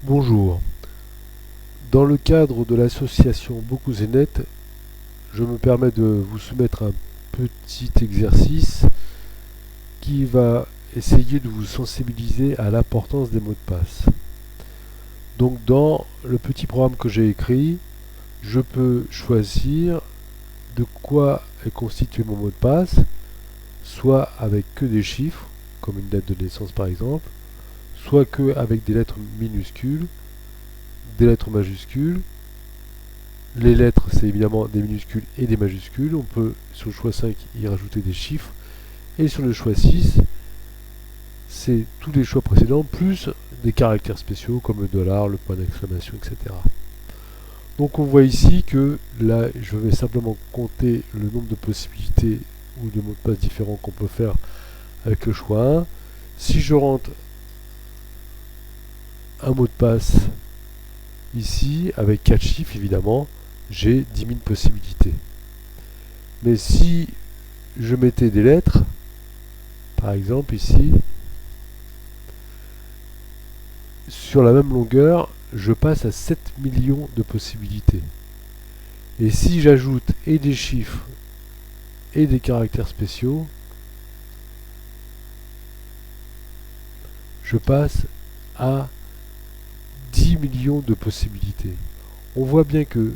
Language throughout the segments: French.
Bonjour. Dans le cadre de l'association BokuZenet, je me permets de vous soumettre un petit exercice qui va essayer de vous sensibiliser à l'importance des mots de passe. Donc dans le petit programme que j'ai écrit, je peux choisir de quoi est constitué mon mot de passe, soit avec que des chiffres, comme une date de naissance par exemple, soit que avec des lettres minuscules, des lettres majuscules. Les lettres, c'est évidemment des minuscules et des majuscules. On peut, sur le choix 5, y rajouter des chiffres. Et sur le choix 6, c'est tous les choix précédents, plus des caractères spéciaux comme le dollar, le point d'exclamation, etc. Donc on voit ici que là, je vais simplement compter le nombre de possibilités ou de mots de passe différents qu'on peut faire avec le choix 1. Si je rentre un mot de passe ici, avec 4 chiffres évidemment, j'ai 10 000 possibilités. Mais si je mettais des lettres, par exemple ici, sur la même longueur, je passe à 7 millions de possibilités. Et si j'ajoute et des chiffres et des caractères spéciaux, je passe à 10 millions de possibilités. On voit bien que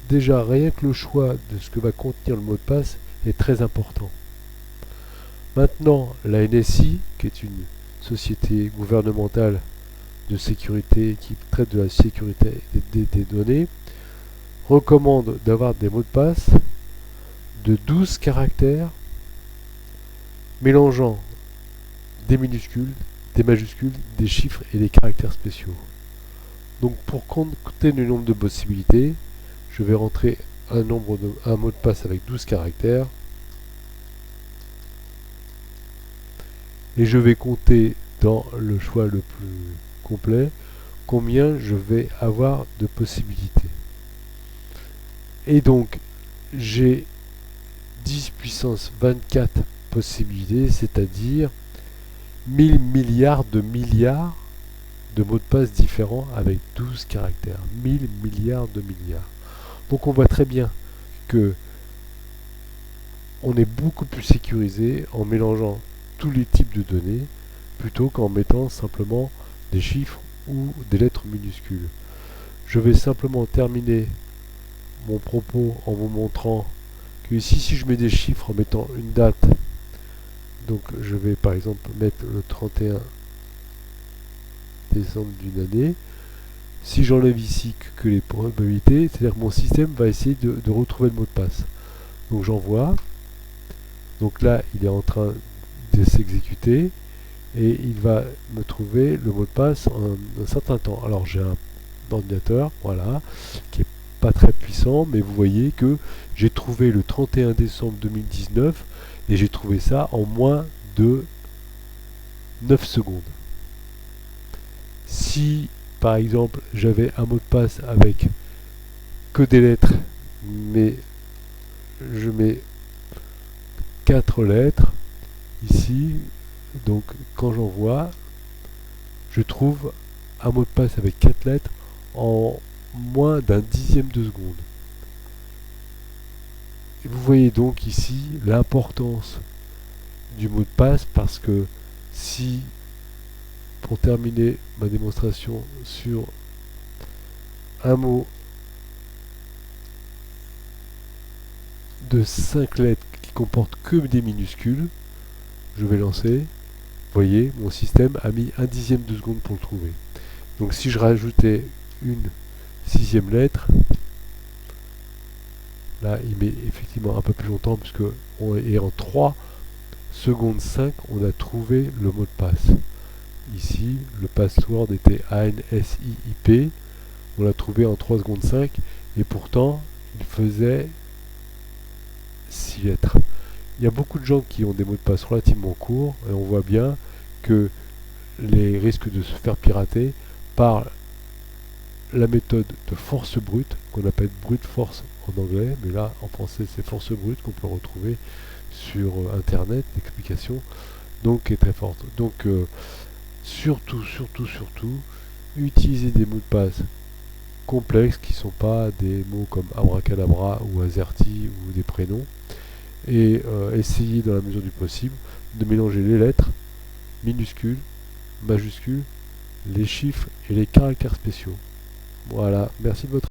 déjà rien que le choix de ce que va contenir le mot de passe est très important. Maintenant, la NSI, qui est une société gouvernementale de sécurité qui traite de la sécurité des données, recommande d'avoir des mots de passe de 12 caractères mélangeant des minuscules, des majuscules, des chiffres et des caractères spéciaux. Donc pour compter le nombre de possibilités, je vais rentrer un mot de passe avec 12 caractères et je vais compter dans le choix le plus complet combien je vais avoir de possibilités. Et donc j'ai 10 puissance 24 possibilités, c'est-à-dire 1000 milliards de mots de passe différents avec 12 caractères. 1000 milliards de milliards. Donc on voit très bien que on est beaucoup plus sécurisé en mélangeant tous les types de données plutôt qu'en mettant simplement des chiffres ou des lettres minuscules. Je vais simplement terminer mon propos en vous montrant que ici, si je mets des chiffres en mettant une date, donc je vais par exemple mettre le 31 décembre d'une année. Si j'enlève ici que les probabilités, c'est-à-dire que mon système va essayer de retrouver le mot de passe. Donc j'envoie. Donc là, il est en train de s'exécuter et il va me trouver le mot de passe en un certain temps. Alors j'ai un ordinateur, voilà, qui est pas très puissant, mais vous voyez que j'ai trouvé le 31 décembre 2019 et j'ai trouvé ça en moins de 9 secondes. Si par exemple j'avais un mot de passe avec que des lettres, mais je mets 4 lettres ici, donc quand j'envoie, je trouve un mot de passe avec 4 lettres en moins d'un dixième de seconde. Et vous voyez donc ici l'importance du mot de passe parce que si, pour terminer ma démonstration sur un mot de 5 lettres qui comporte que des minuscules, je vais lancer, vous voyez, mon système a mis un dixième de seconde pour le trouver. Donc si je rajoutais une sixième lettre, là il met effectivement un peu plus longtemps puisque en 3 secondes 5 on a trouvé le mot de passe. Ici le password était ANSIIP, on l'a trouvé en 3 secondes 5 et pourtant il faisait 6 lettres. Il y a beaucoup de gens qui ont des mots de passe relativement courts et on voit bien que les risques de se faire pirater par la méthode de force brute, qu'on appelle brute force en anglais, mais là en français c'est force brute qu'on peut retrouver sur internet, l'explication, donc est très forte. Donc surtout, Utilisez des mots de passe complexes qui ne sont pas des mots comme abracadabra ou azerty ou des prénoms. Et essayez dans la mesure du possible de mélanger les lettres, minuscules, majuscules, les chiffres et les caractères spéciaux. Voilà, merci de votre